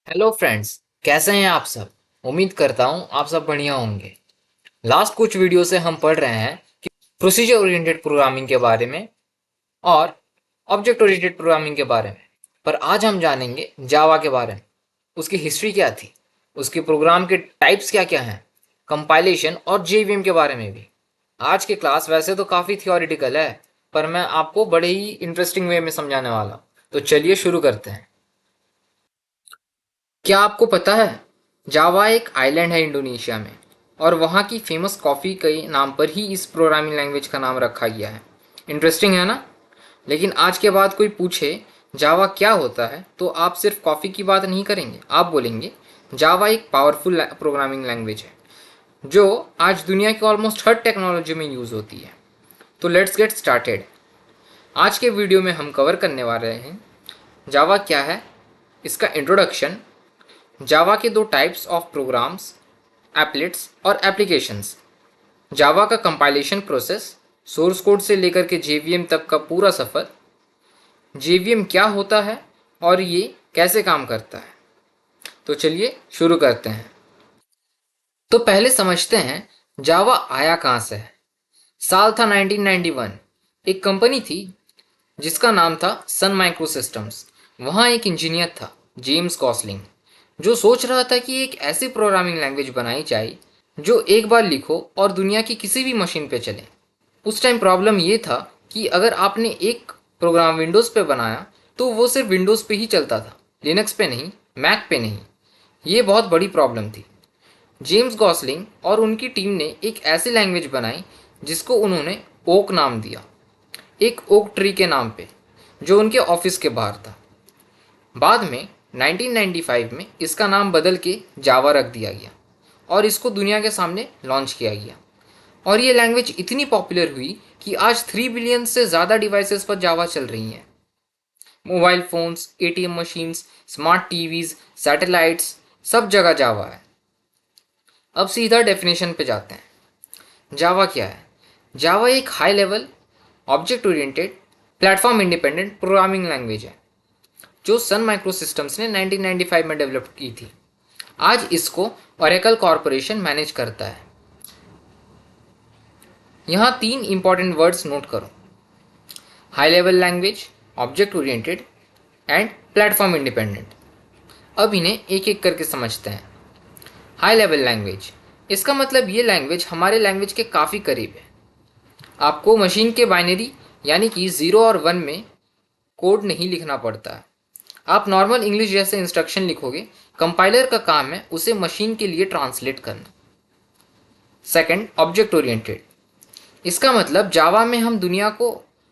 Hello friends. कैसे हैं आप सब। उम्मीद करता हूं आप सब बढ़िया होंगे। लास्ट कुछ वीडियो से हम पढ़ रहे हैं कि प्रोसीजर ओरिएंटेड प्रोग्रामिंग के बारे में और ऑब्जेक्ट ओरिएंटेड प्रोग्रामिंग के बारे में। पर आज हम जानेंगे जावा के बारे में। उसकी हिस्ट्री क्या थी, उसके प्रोग्राम के टाइप्स क्या क्या हैं, कंपाइलेशन और जेवीएम के बारे में भी। आज की क्लास वैसे तो काफ़ी थियोरिटिकल है, पर मैं आपको बड़े ही इंटरेस्टिंग वे में समझाने वाला हूँ। तो चलिए शुरू करते हैं। क्या आपको पता है, जावा एक आइलैंड है इंडोनेशिया में, और वहाँ की फेमस कॉफ़ी के नाम पर ही इस प्रोग्रामिंग लैंग्वेज का नाम रखा गया है। इंटरेस्टिंग है ना। लेकिन आज के बाद कोई पूछे जावा क्या होता है तो आप सिर्फ कॉफ़ी की बात नहीं करेंगे, आप बोलेंगे जावा एक पावरफुल प्रोग्रामिंग लैंग्वेज है जो आज दुनिया की ऑलमोस्ट हर टेक्नोलॉजी में यूज़ होती है। तो लेट्स गेट स्टार्टेड। आज के वीडियो में हम कवर करने वाले हैं जावा क्या है, इसका इंट्रोडक्शन, जावा के दो टाइप्स ऑफ प्रोग्राम्स, एप्लेट्स और एप्लीकेशंस, जावा का कंपाइलेशन प्रोसेस, सोर्स कोड से लेकर के जेवीएम तक का पूरा सफ़र, जेवीएम क्या होता है और ये कैसे काम करता है। तो चलिए शुरू करते हैं। तो पहले समझते हैं जावा आया कहाँ से है। साल था 1991। एक कंपनी थी जिसका नाम था सन माइक्रो सिस्टम्स। वहाँ एक इंजीनियर था, जेम्स गॉसलिंग, जो सोच रहा था कि एक ऐसी प्रोग्रामिंग लैंग्वेज बनाई जाए जो एक बार लिखो और दुनिया की किसी भी मशीन पे चले। उस टाइम प्रॉब्लम ये था कि अगर आपने एक प्रोग्राम विंडोज़ पे बनाया तो वो सिर्फ विंडोज़ पे ही चलता था, लिनक्स पे नहीं, मैक पे नहीं। ये बहुत बड़ी प्रॉब्लम थी। जेम्स गॉसलिंग और उनकी टीम ने एक ऐसी लैंग्वेज बनाई जिसको उन्होंने ओक नाम दिया, एक ओक ट्री के नाम पे, जो उनके ऑफिस के बाहर था। बाद में 1995 में इसका नाम बदल के जावा रख दिया गया और इसको दुनिया के सामने लॉन्च किया गया। और ये लैंग्वेज इतनी पॉपुलर हुई कि आज 3 बिलियन से ज़्यादा डिवाइसेस पर जावा चल रही हैं। Mobile phones, ATM machines, smart TVs, satellites, सब जगह जावा है। अब सीधा डेफिनेशन पे जाते हैं। जावा क्या है। जावा एक high level object oriented platform independent programming language है जो सन माइक्रो सिस्टम्स ने 1995 में डेवलप की थी। आज इसको ओरेकल कॉरपोरेशन मैनेज करता है। यहाँ तीन इंपॉर्टेंट वर्ड्स नोट करो: high level language, object oriented and platform independent. अब इन्हें एक एक करके समझते हैं। हाई लेवल लैंग्वेज, इसका मतलब ये लैंग्वेज हमारे लैंग्वेज के काफ़ी करीब है। आपको मशीन के बाइनरी यानी कि 0 और 1 में कोड नहीं लिखना पड़ता है। आप नॉर्मल इंग्लिश जैसे इंस्ट्रक्शन लिखोगे, कंपाइलर का काम है उसे मशीन के लिए ट्रांसलेट करना। सेकंड, ऑब्जेक्ट ओरिएंटेड, इसका मतलब जावा में हम दुनिया को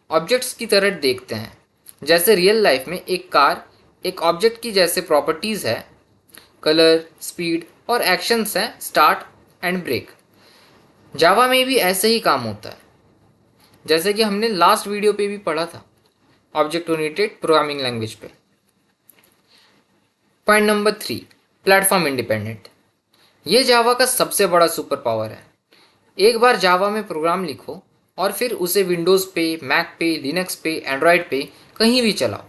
ऑब्जेक्ट्स की तरह देखते हैं। जैसे रियल लाइफ में एक कार एक ऑब्जेक्ट की जैसे प्रॉपर्टीज़ है, कलर, स्पीड और एक्शंस हैं, स्टार्ट एंड ब्रेक। जावा में भी ऐसे ही काम होता है, जैसे कि हमने लास्ट वीडियो पे भी पढ़ा था ऑब्जेक्ट ओरिएंटेड प्रोग्रामिंग लैंग्वेज पे। Point number 3, platform independent. ये जावा का सबसे बड़ा सुपर पावर है। एक बार जावा में प्रोग्राम लिखो और फिर उसे विंडोज़ पे, मैक पे, लिनक्स पे, एंड्रॉयड पे कहीं भी चलाओ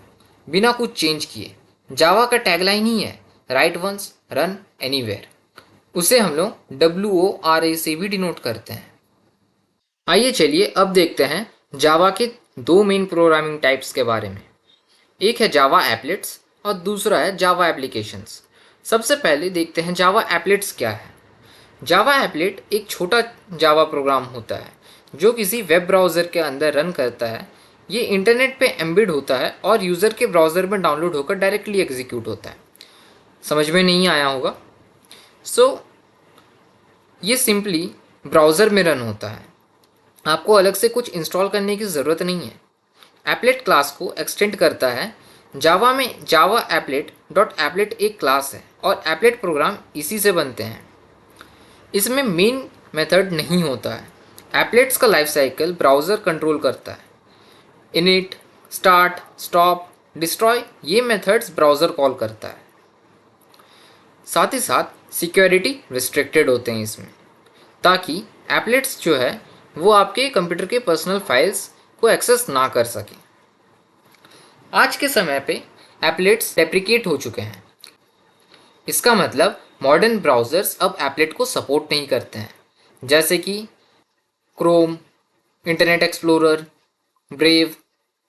बिना कुछ चेंज किए। जावा का टैगलाइन ही है राइट वंस रन एनीवेयर। उसे हम लोग WORA से भी डिनोट करते हैं। आइए चलिए अब देखते हैं जावा के दो मेन प्रोग्रामिंग टाइप्स के बारे में। एक है जावा एप्लेट्स और दूसरा है जावा एप्लीकेशंस। सबसे पहले देखते हैं जावा एप्लेट्स क्या है। जावा एप्लेट एक छोटा जावा प्रोग्राम होता है जो किसी वेब ब्राउज़र के अंदर रन करता है। ये इंटरनेट पे एम्बेड होता है और यूज़र के ब्राउज़र में डाउनलोड होकर डायरेक्टली एग्जीक्यूट होता है। समझ में नहीं आया होगा। ये सिंपली ब्राउज़र में रन होता है, आपको अलग से कुछ इंस्टॉल करने की ज़रूरत नहीं है। एप्लेट क्लास को एक्सटेंड करता है। जावा में जावा एप्लेट डॉट एप्लेट एक क्लास है और एप्लेट प्रोग्राम इसी से बनते हैं। इसमें मेन मेथड नहीं होता है। एप्लेट्स का लाइफ साइकिल ब्राउज़र कंट्रोल करता है। इनिट, स्टार्ट, स्टॉप, डिस्ट्रॉय, ये मेथड्स ब्राउज़र कॉल करता है। साथ ही साथ सिक्योरिटी रिस्ट्रिक्टेड होते हैं इसमें, ताकि एप्लेट्स जो है वो आपके कंप्यूटर के पर्सनल फाइल्स को एक्सेस ना कर सके। आज के समय पे एप्लेट्स डेप्रिकेट हो चुके हैं। इसका मतलब मॉडर्न ब्राउज़र्स अब एप्लेट को सपोर्ट नहीं करते हैं, जैसे कि क्रोम, इंटरनेट एक्सप्लोरर, ब्रेव,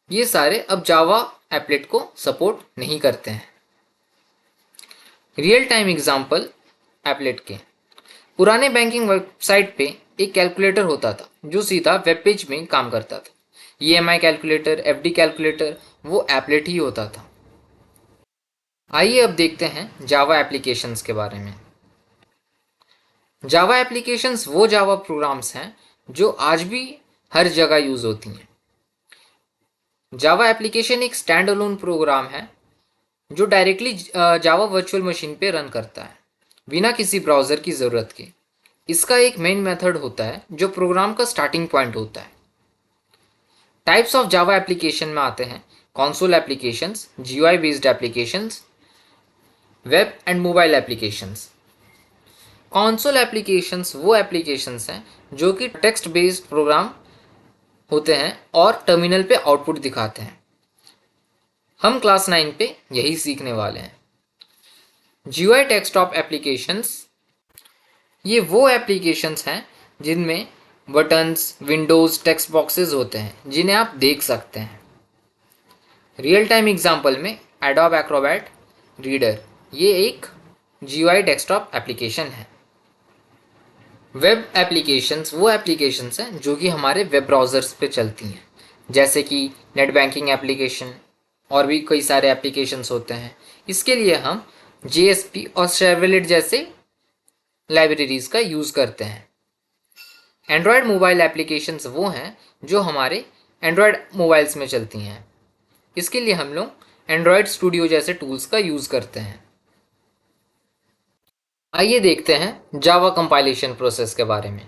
ये सारे अब जावा एप्लेट को सपोर्ट नहीं करते हैं। रियल टाइम एग्जांपल एप्लेट के, पुराने बैंकिंग वेबसाइट पे एक कैलकुलेटर होता था जो सीधा वेब पेज में काम करता था। ईएमआई कैलकुलेटर, एफडी कैलकुलेटर, वो एप्लेट ही होता था। आइए अब देखते हैं जावा एप्लीकेशंस के बारे में। जावा एप्लीकेशंस वो जावा प्रोग्राम्स हैं जो आज भी हर जगह यूज़ होती हैं। जावा एप्लीकेशन एक स्टैंड अलोन प्रोग्राम है जो डायरेक्टली जावा वर्चुअल मशीन पे रन करता है बिना किसी ब्राउज़र की ज़रूरत के। इसका एक मेन मेथड होता है जो प्रोग्राम का स्टार्टिंग पॉइंट होता है। टाइप्स ऑफ जावा एप्लीकेशन में आते हैं console applications, GUI based applications, web and mobile applications. Console applications वो एप्लीकेशंस हैं जो कि टेक्स्ट बेस्ड प्रोग्राम होते हैं और टर्मिनल पे आउटपुट दिखाते हैं। हम क्लास 9 पे यही सीखने वाले हैं। जीयूआई डेस्कटॉप एप्लीकेशंस, ये वो एप्लीकेशंस हैं जिनमें बटन्स, विंडोज़, टेक्स्ट बॉक्सेस होते हैं जिन्हें आप देख सकते हैं। रियल टाइम एग्जांपल में एडोब एक्रोबैट रीडर, ये एक जीयूआई डेस्कटॉप एप्लीकेशन है। वेब एप्लीकेशंस वो एप्लीकेशंस हैं जो कि हमारे वेब ब्राउज़र्स पे चलती हैं, जैसे कि नेट बैंकिंग एप्लीकेशन और भी कई सारे एप्लीकेशंस होते हैं। इसके लिए हम जेएसपी और शेरवेलेट जैसे लाइब्रेरीज़ का यूज़ करते हैं। एंड्रॉयड मोबाइल एप्लीकेशंस वो हैं जो हमारे एंड्रॉयड मोबाइल्स में चलती हैं। इसके लिए हम लोग एंड्रॉयड स्टूडियो जैसे टूल्स का यूज़ करते हैं। आइए देखते हैं जावा कंपाइलेशन प्रोसेस के बारे में।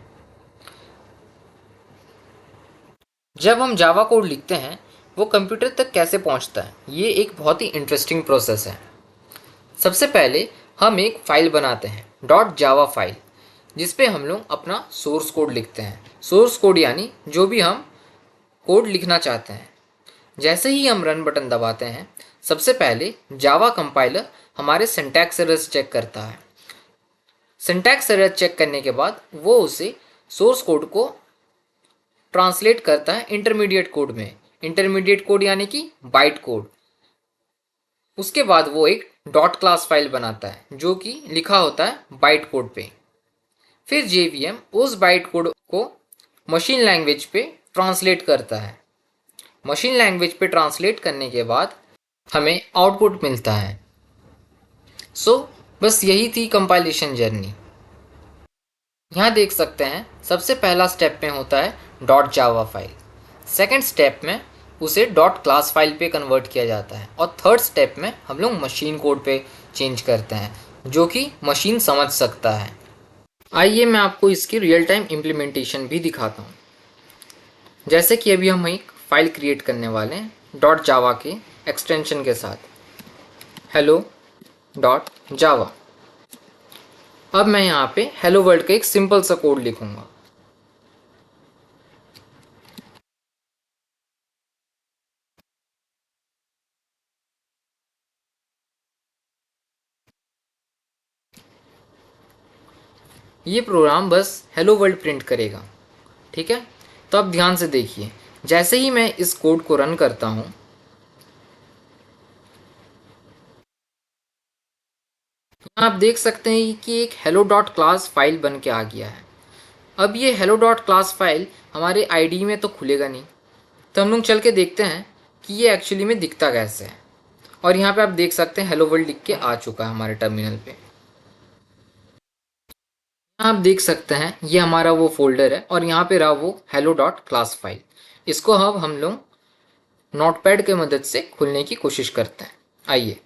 जब हम जावा कोड लिखते हैं वो कंप्यूटर तक कैसे पहुंचता है, ये एक बहुत ही इंटरेस्टिंग प्रोसेस है। सबसे पहले हम एक फ़ाइल बनाते हैं डॉट जावा फाइल, जिस पे हम लोग अपना सोर्स कोड लिखते हैं। सोर्स कोड यानी जो भी हम कोड लिखना चाहते हैं। जैसे ही हम रन बटन दबाते हैं, सबसे पहले जावा कंपाइलर हमारे सिंटैक्स एरर्स चेक करता है। सिंटैक्स एरर चेक करने के बाद वो उसे सोर्स कोड को ट्रांसलेट करता है इंटरमीडिएट कोड में। इंटरमीडिएट कोड यानी कि बाइट कोड। उसके बाद वो एक डॉट क्लास फाइल बनाता है जो कि लिखा होता है बाइट कोड पे। फिर जेवीएम उस बाइट कोड को मशीन लैंग्वेज पे ट्रांसलेट करता है। मशीन लैंग्वेज पे ट्रांसलेट करने के बाद हमें आउटपुट मिलता है। बस यही थी कंपाइलेशन जर्नी। यहाँ देख सकते हैं सबसे पहला स्टेप में होता है dot Java file. Second step में उसे डॉट क्लास फाइल पे कन्वर्ट किया जाता है और थर्ड स्टेप में हम लोग मशीन कोड पे चेंज करते हैं जो कि मशीन समझ सकता है। आइए मैं आपको इसकी रियल टाइम इम्प्लीमेंटेशन भी दिखाता हूँ। जैसे कि अभी हम एक फ़ाइल क्रिएट करने वाले हैं डॉट जावा के एक्सटेंशन के साथ, हेलो डॉट जावा। अब मैं यहाँ पे हेलो वर्ल्ड का एक सिंपल सा कोड लिखूँगा। ये प्रोग्राम बस हेलो वर्ल्ड प्रिंट करेगा, ठीक है। तो अब ध्यान से देखिए, जैसे ही मैं इस कोड को रन करता हूँ, आप देख सकते हैं कि एक हेलो डॉट क्लास फाइल बन के आ गया है। अब ये हेलो डॉट क्लास फाइल हमारे आईडी में तो खुलेगा नहीं, तो हम लोग चल के देखते हैं कि ये एक्चुअली में दिखता कैसे है। और यहाँ पे आप देख सकते हैं हेलो वर्ल्ड लिख के आ चुका है हमारे टर्मिनल पे। आप देख सकते हैं ये हमारा वो फोल्डर है और यहाँ पे रहा वो हेलो डॉट क्लास फाइल। इसको अब हम लोग नोटपैड के मदद से खोलने की कोशिश करते हैं। आइए,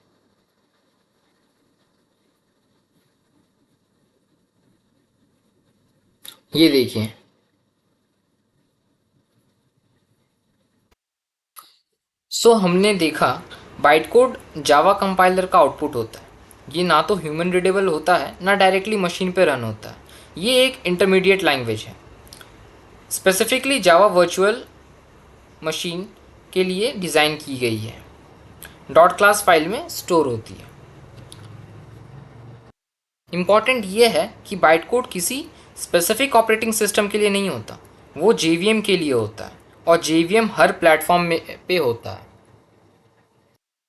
ये देखिए, हमने देखा बाइट कोड जावा कंपाइलर का आउटपुट होता है। ये ना तो ह्यूमन रीडेबल होता है ना डायरेक्टली मशीन पे रन होता है। ये एक इंटरमीडिएट लैंग्वेज है, स्पेसिफिकली जावा वर्चुअल मशीन के लिए डिज़ाइन की गई है। डॉट क्लास फाइल में स्टोर होती है। इम्पॉर्टेंट ये है कि बाइट कोड किसी स्पेसिफिक ऑपरेटिंग सिस्टम के लिए नहीं होता, वो JVM के लिए होता है और JVM हर प्लेटफॉर्म में पे होता है।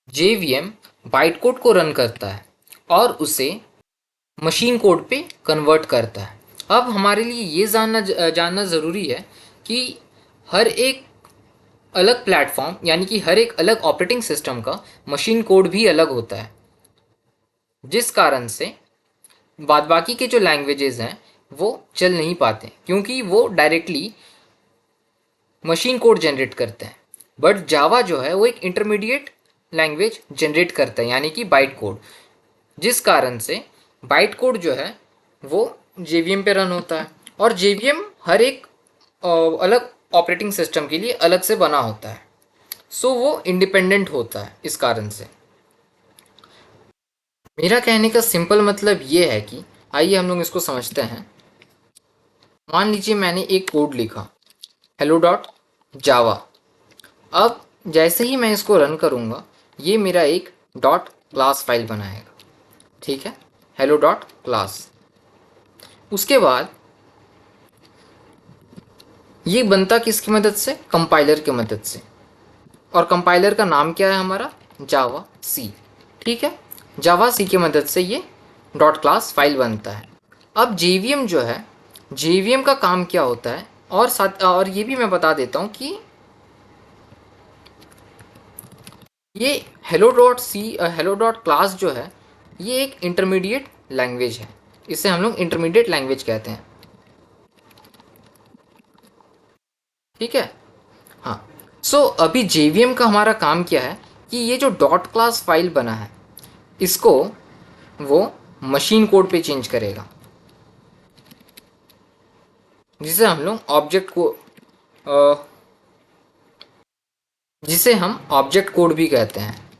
JVM बाइट कोड को रन करता है और उसे मशीन कोड पे कन्वर्ट करता है। अब हमारे लिए ये जानना ज़रूरी है कि हर एक अलग प्लेटफॉर्म यानी कि हर एक अलग ऑपरेटिंग सिस्टम का मशीन कोड भी अलग होता है, जिस कारण से बाद बाकी के जो लैंग्वेजेस हैं वो चल नहीं पाते क्योंकि वो डायरेक्टली मशीन कोड जनरेट करते हैं। बट जावा जो है वो एक इंटरमीडिएट लैंग्वेज जनरेट करता है यानी कि बाइट कोड, जिस कारण से बाइट कोड जो है वो JVM पे रन होता है और JVM हर एक अलग ऑपरेटिंग सिस्टम के लिए अलग से बना होता है, सो वो इंडिपेंडेंट होता है। इस कारण से मेरा कहने का सिंपल मतलब ये है कि आइए हम लोग इसको समझते हैं। मान लीजिए मैंने एक कोड लिखा hello डॉट जावा। अब जैसे ही मैं इसको रन करूँगा ये मेरा एक डॉट क्लास फाइल बनाएगा, ठीक है, hello डॉट क्लास। उसके बाद ये बनता किसकी मदद से? कंपाइलर की मदद से, और कंपाइलर का नाम क्या है हमारा? जावा सी, ठीक है। जावा सी की मदद से ये डॉट क्लास फाइल बनता है। अब JVM जो है, JVM का काम क्या होता है, और ये भी मैं बता देता हूँ कि ये हेलो डॉट क्लास जो है ये एक इंटरमीडिएट लैंग्वेज है, इसे हम लोग इंटरमीडिएट लैंग्वेज कहते हैं, ठीक है। हाँ, सो अभी JVM का हमारा काम क्या है कि ये जो डॉट क्लास फाइल बना है इसको वो मशीन कोड पे चेंज करेगा, जिसे हम लोग जिसे हम ऑब्जेक्ट कोड भी कहते हैं।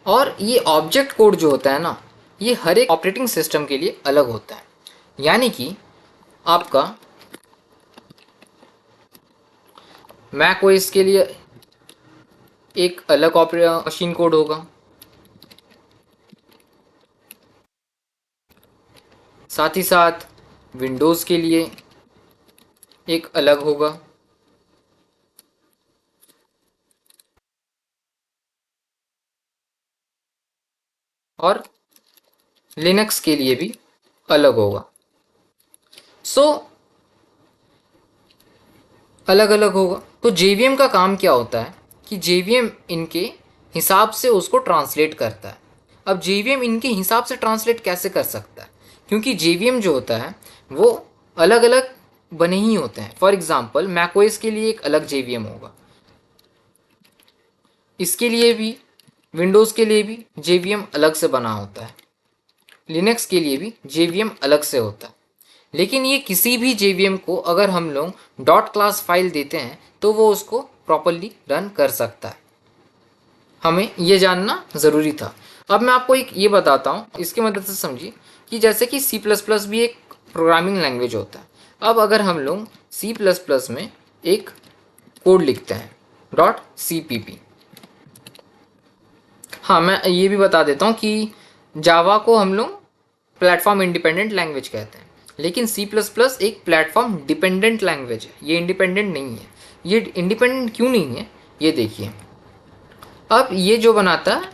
और ये ऑब्जेक्ट कोड जो होता है ना, ये हर एक ऑपरेटिंग सिस्टम के लिए अलग होता है। यानी कि आपका मैक ओएस के लिए एक अलग मशीन कोड होगा, साथ ही साथ विंडोज़ के लिए एक अलग होगा, और लिनक्स के लिए भी अलग होगा। सो अलग अलग होगा। तो JVM का काम क्या होता है कि JVM इनके हिसाब से उसको ट्रांसलेट करता है। अब JVM इनके हिसाब से ट्रांसलेट कैसे कर सकता है? क्योंकि JVM जो होता है वो अलग अलग बने ही होते हैं। फॉर एग्ज़ाम्पल मैकओएस के लिए एक अलग JVM होगा, इसके लिए भी, विंडोज़ के लिए भी JVM अलग से बना होता है, लिनक्स के लिए भी JVM अलग से होता है। लेकिन ये किसी भी JVM को अगर हम लोग डॉट क्लास फाइल देते हैं तो वो उसको प्रॉपरली रन कर सकता है। हमें ये जानना ज़रूरी था। अब मैं आपको एक ये बताता हूँ, इसकी मदद से समझिए कि जैसे कि C++ भी एक प्रोग्रामिंग लैंग्वेज होता है। अब अगर हम लोग C++ में एक कोड लिखते हैं .cpp, हाँ मैं ये भी बता देता हूँ कि जावा को हम लोग प्लेटफॉर्म इंडिपेंडेंट लैंग्वेज कहते हैं, लेकिन C++ एक प्लेटफॉर्म डिपेंडेंट लैंग्वेज है, ये इंडिपेंडेंट नहीं है। ये इंडिपेंडेंट क्यों नहीं है ये देखिए। अब ये जो बनाता है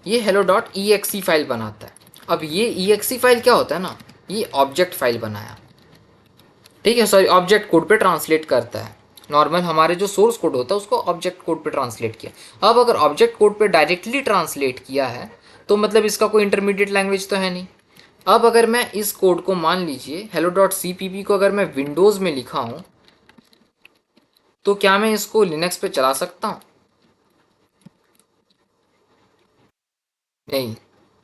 ये hello.exe फाइल बनाता है। अब ये exe फाइल क्या होता है ना, ये ऑब्जेक्ट फाइल बनाया, ठीक है, सॉरी ऑब्जेक्ट कोड पे ट्रांसलेट करता है। नॉर्मल हमारे जो सोर्स कोड होता है उसको ऑब्जेक्ट कोड पे ट्रांसलेट किया। अब अगर ऑब्जेक्ट कोड पे डायरेक्टली ट्रांसलेट किया है तो मतलब इसका कोई इंटरमीडिएट लैंग्वेज तो है नहीं। अब अगर मैं इस कोड को, मान लीजिए hello.cpp को अगर मैं विंडोज़ में लिखा हूँ तो क्या मैं इसको लिनक्स पे चला सकता हूँ? नहीं,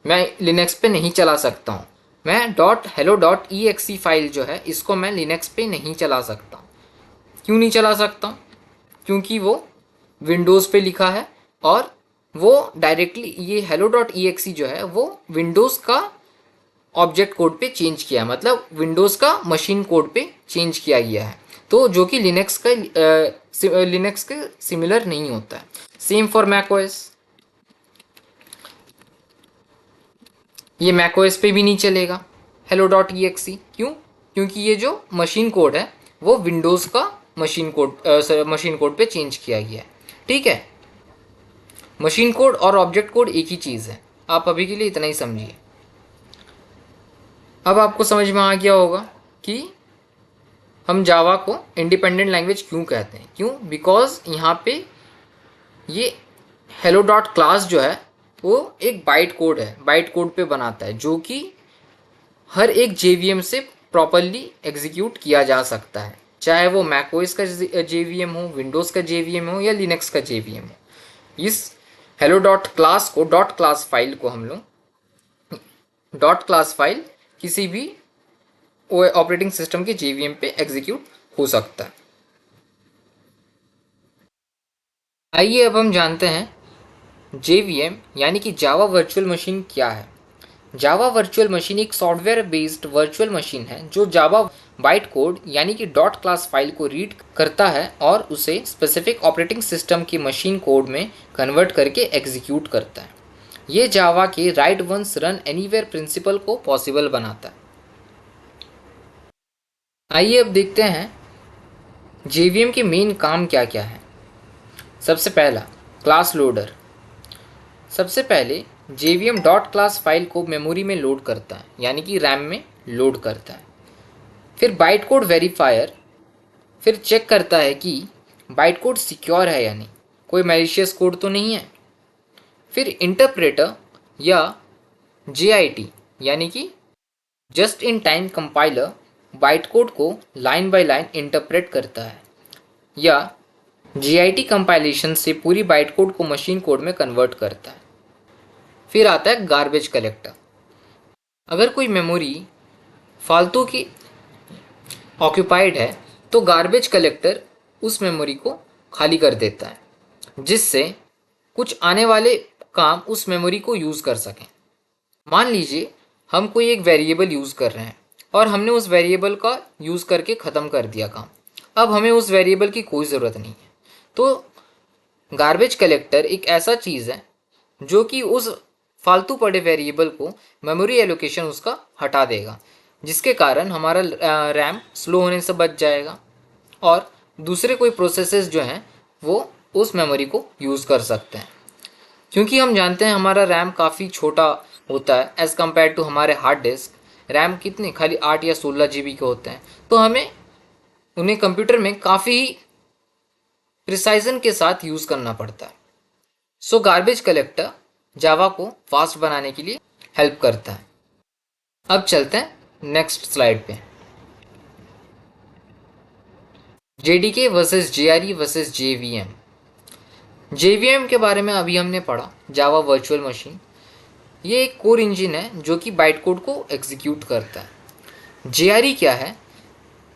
मैं लिनक्स पे नहीं चला सकता हूँ। मैं .hello.exe फाइल जो है इसको मैं लिनक्स पे नहीं चला सकता हूँ। क्यों नहीं चला सकता हूँ? क्योंकि वो विंडोज़ पे लिखा है और वो डायरेक्टली ये hello.exe जो है वो विंडोज़ का ऑब्जेक्ट कोड पे चेंज किया, मतलब विंडोज़ का मशीन कोड पे चेंज किया गया है, तो जो कि लिनक्स के सिमिलर नहीं होता है। Same for Mac OS. ये मैकओएस पे भी नहीं चलेगा hello.exe। क्यों? क्योंकि ये जो मशीन कोड है वो विंडोज़ का मशीन कोड पे चेंज किया गया है। ठीक है, मशीन कोड और ऑब्जेक्ट कोड एक ही चीज़ है। आप अभी के लिए इतना ही समझिए। अब आपको समझ में आ गया होगा कि हम जावा को इंडिपेंडेंट लैंग्वेज क्यों कहते हैं। क्यों? बिकॉज यहाँ पे ये हेलो डॉट क्लास जो है वो एक बाइट कोड है, बाइट कोड पे बनाता है, जो कि हर एक JVM से प्रॉपरली एग्जीक्यूट किया जा सकता है, चाहे वो मैकओएस का JVM हो, विंडोज़ का JVM हो या लिनक्स का JVM हो। इस हेलो डॉट क्लास को, डॉट क्लास फाइल को हम लोग, डॉट क्लास फाइल किसी भी ऑपरेटिंग सिस्टम के JVM पे एग्जीक्यूट हो सकता है। आइए अब हम जानते हैं JVM यानी कि जावा वर्चुअल मशीन क्या है। जावा वर्चुअल मशीन एक सॉफ्टवेयर बेस्ड वर्चुअल मशीन है जो जावा बाइट कोड यानी कि डॉट क्लास फाइल को रीड करता है और उसे स्पेसिफिक ऑपरेटिंग सिस्टम के मशीन कोड में कन्वर्ट करके एग्जीक्यूट करता है। ये जावा के write once run anywhere principle को पॉसिबल बनाता है। आइए अब देखते हैं JVM के मेन काम क्या क्या है। सबसे पहला, क्लास लोडर। सबसे पहले JVM डॉट क्लास फाइल को मेमोरी में लोड करता है, यानी कि रैम में लोड करता है। फिर बाइट कोड वेरीफायर फिर चेक करता है कि बाइट कोड सिक्योर है या नहीं, कोई मैलिशियस कोड तो नहीं है। फिर इंटरप्रेटर या JIT यानी कि just in time compiler byte code को लाइन बाय लाइन इंटरप्रेट करता है, या JIT कंपाइलेशन से पूरी बाइट कोड को मशीन कोड में कन्वर्ट करता है। फिर आता है गार्बेज कलेक्टर। अगर कोई मेमोरी फालतू की ऑक्यूपाइड है तो गार्बेज कलेक्टर उस मेमोरी को खाली कर देता है, जिससे कुछ आने वाले काम उस मेमोरी को यूज़ कर सकें। मान लीजिए हम कोई एक वेरिएबल यूज़ कर रहे हैं और हमने उस वेरिएबल का यूज़ करके ख़त्म कर दिया काम। अब हमें उस वेरिएबल की कोई ज़रूरत नहीं है, तो गार्बेज कलेक्टर एक ऐसा चीज़ है जो कि उस फालतू पड़े वेरिएबल को मेमोरी एलोकेशन उसका हटा देगा, जिसके कारण हमारा रैम स्लो होने से बच जाएगा और दूसरे कोई प्रोसेसेस जो हैं वो उस मेमोरी को यूज़ कर सकते हैं। क्योंकि हम जानते हैं हमारा रैम काफ़ी छोटा होता है एज़ कम्पेयर टू हमारे हार्ड डिस्क। रैम कितने, खाली 8 या 16 GB के होते हैं, तो हमें उन्हें कंप्यूटर में काफ़ी प्रिसाइजन के साथ यूज़ करना पड़ता है। सो गार्बेज कलेक्टर जावा को फास्ट बनाने के लिए हेल्प करता है। अब चलते हैं नेक्स्ट स्लाइड पे। JDK versus JRE versus JVM। JVM के बारे में अभी हमने पढ़ा, जावा वर्चुअल मशीन। ये एक कोर इंजन है जो कि बाइट कोड को एग्जीक्यूट करता है। JRE क्या है?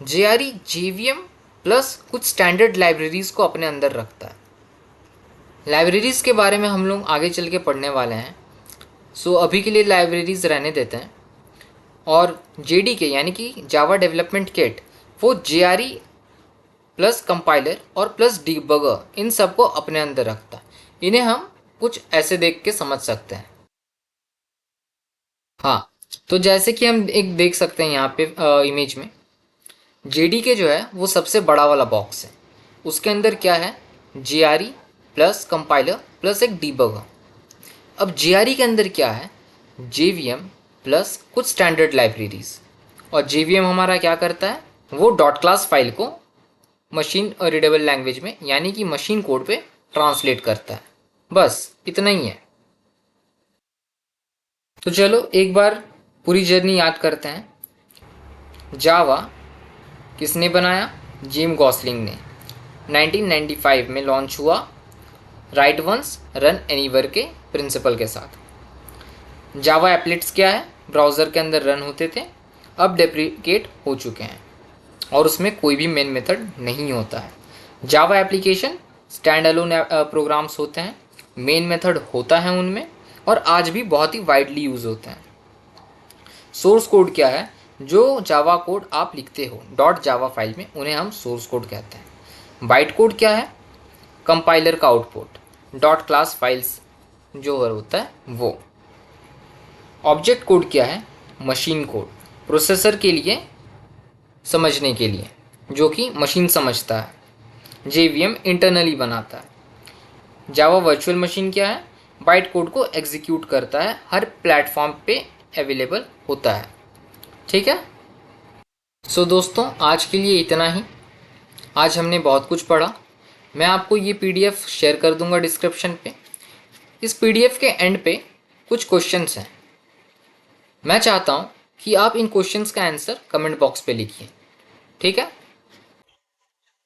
JRE JVM प्लस कुछ स्टैंडर्ड लाइब्रेरीज को अपने अंदर रखता है। लाइब्रेरीज के बारे में हम लोग आगे चल के पढ़ने वाले हैं, सो अभी के लिए लाइब्रेरीज रहने देते हैं। और JDK यानी कि जावा डेवलपमेंट किट, वो JRE प्लस कंपाइलर और प्लस डिबगर इन सब को अपने अंदर रखता है। इन्हें हम कुछ ऐसे देख के समझ सकते हैं। हाँ, तो जैसे कि हम एक देख सकते हैं यहाँ पे इमेज में, JDK जो है वो सबसे बड़ा वाला बॉक्स है। उसके अंदर क्या है? JRE प्लस कंपाइलर प्लस एक डिबगर। अब JRE के अंदर क्या है? JVM प्लस कुछ स्टैंडर्ड लाइब्रेरीज। और JVM हमारा क्या करता है? वो डॉट क्लास फाइल को मशीन रीडेबल लैंग्वेज में यानी कि मशीन कोड पे ट्रांसलेट करता है। बस इतना ही है। तो चलो एक बार पूरी जर्नी याद करते हैं। जावा किसने बनाया? जिम गॉसलिंग ने 1995 में लॉन्च हुआ, राइट वंस रन एनीवेयर के प्रिंसिपल के साथ। जावा एप्लेट्स क्या है? ब्राउज़र के अंदर रन होते थे, अब डेप्रिकेट हो चुके हैं और उसमें कोई भी मेन मेथड नहीं होता है। Java application stand alone programs होते हैं, मेन मेथड होता है उनमें, और आज भी बहुत ही वाइडली यूज़ होते हैं। सोर्स कोड क्या है? जो जावा कोड आप लिखते हो डॉट जावा फाइल में, उन्हें हम सोर्स कोड कहते हैं। बाइट कोड क्या है? कंपाइलर का आउटपुट, डॉट क्लास फाइल्स जो होता है वो। ऑब्जेक्ट कोड क्या है? मशीन कोड, प्रोसेसर के लिए समझने के लिए, जो कि मशीन समझता है। JVM इंटरनली बनाता है। जावा वर्चुअल मशीन क्या है? बाइट कोड को एग्जीक्यूट करता है, हर प्लेटफॉर्म पे अवेलेबल होता है। ठीक है। सो दोस्तों, आज के लिए इतना ही। आज हमने बहुत कुछ पढ़ा। मैं आपको ये PDF शेयर कर दूंगा डिस्क्रिप्शन पे। इस PDF के एंड पे कुछ क्वेश्चंस हैं। मैं चाहता हूँ कि आप इन क्वेश्चंस का आंसर कमेंट बॉक्स पे लिखिए। ठीक है।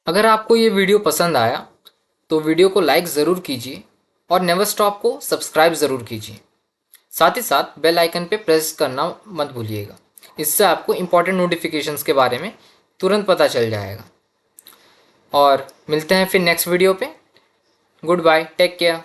अगर आपको ये वीडियो पसंद आया तो वीडियो को लाइक ज़रूर कीजिए और नेवर स्टॉप को सब्सक्राइब ज़रूर कीजिए। साथ ही साथ बेल आइकन पे प्रेस करना मत भूलिएगा। इससे आपको इम्पॉर्टेंट नोटिफिकेशंस के बारे में तुरंत पता चल जाएगा। और मिलते हैं फिर नेक्स्ट वीडियो पे। Good bye, take care.